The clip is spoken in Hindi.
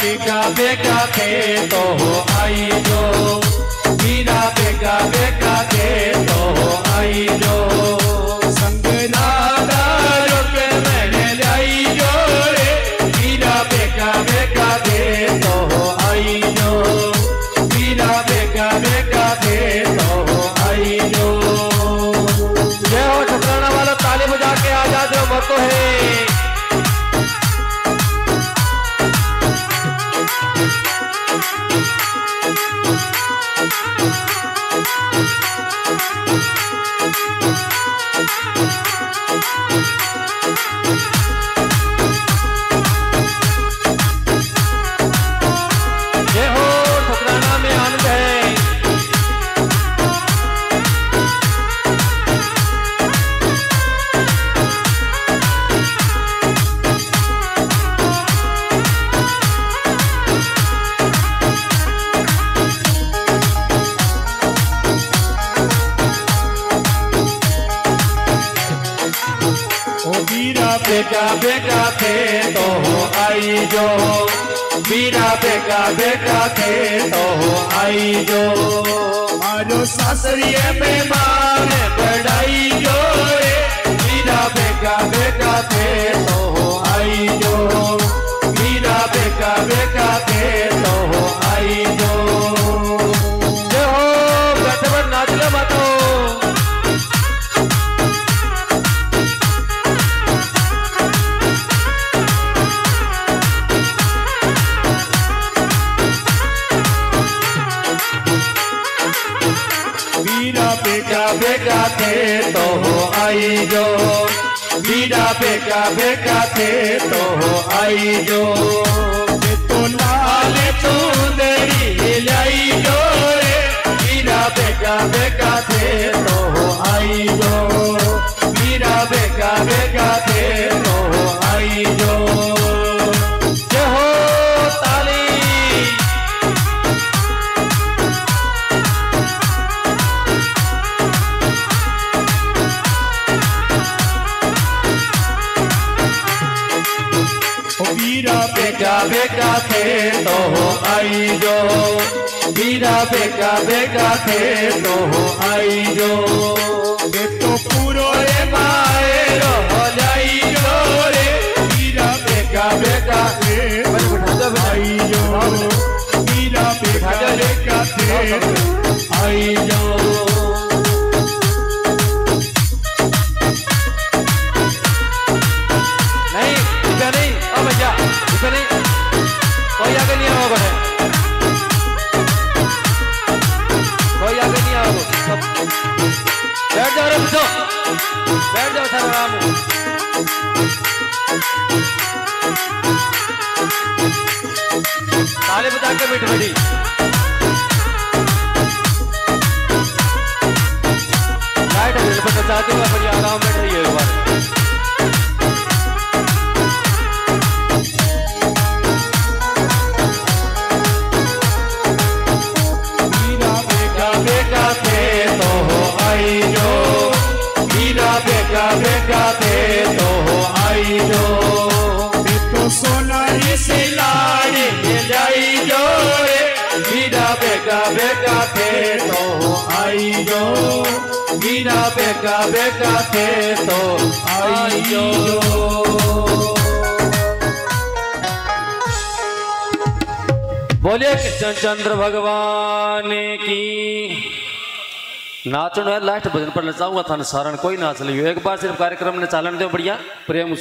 बेगा बेगा थे तो आई जो, मीरा बेगा बेगा थे तो आई जो, संग नादारों के मैंने लाई जो रे, मीरा बेगा बेगा थे तो आई जो, मीरा बेगा बेगा थे तो आई जो। जय हो ठुकराना वाला, ताली बजा के आजाद जो मत है। बेगा बेगा थे तो आई जो, मीरा बेगा बेगा थे तो आई जो, मारो सासरिये में मान बढ़ाई जो रे, मीरा बेगा बेगा थे तो आई जो, मीरा बेगा बेगा थे तो आई जो। जो हो गठबंधन नाचले मातो। बेगा बेगा थे तो आई जो, मीरा बेगा बेगा थे तो आई जो, तो नाले तू देरी लाई जो रे, मीरा बेगा बेगा थे तो आई जो, मीरा बेगा बेगा थे तो आई जो। जय हो ताली। मीरा बेगा बेगा थे तो आई जो, मीरा बेगा बेगा थे तो आई जो, तो पूरो रे माए हो जाई जो रे, मीरा बेगा बेगा थे आई जो, मीरा बेगा बेगा थे आई जो। कोई आगे नहीं आओगे, कोई आगे नहीं आओगे, बैठ जाओ रे बिठो, बैठ जाओ सर आराम। ताली बजा के बैठ बैठी। लाइट है पर चाहती हूँ अपनी आराम में रहिए एक बार। बेगा बेगा थे तो आई जो, तो सोनारी से लाड़ी जाई जो रे, मीरा बेगा बेगा थे तो आई जो, मीरा बेगा बेगा थे तो आई जो। बोलिए कृष्ण चंद्र भगवान की। नाचो है लास्ट भजन पर नचाऊंगा थाने सारण कोई नाच लियो एक बार सिर्फ कार्यक्रम ने चालन दो बढ़िया प्रेम।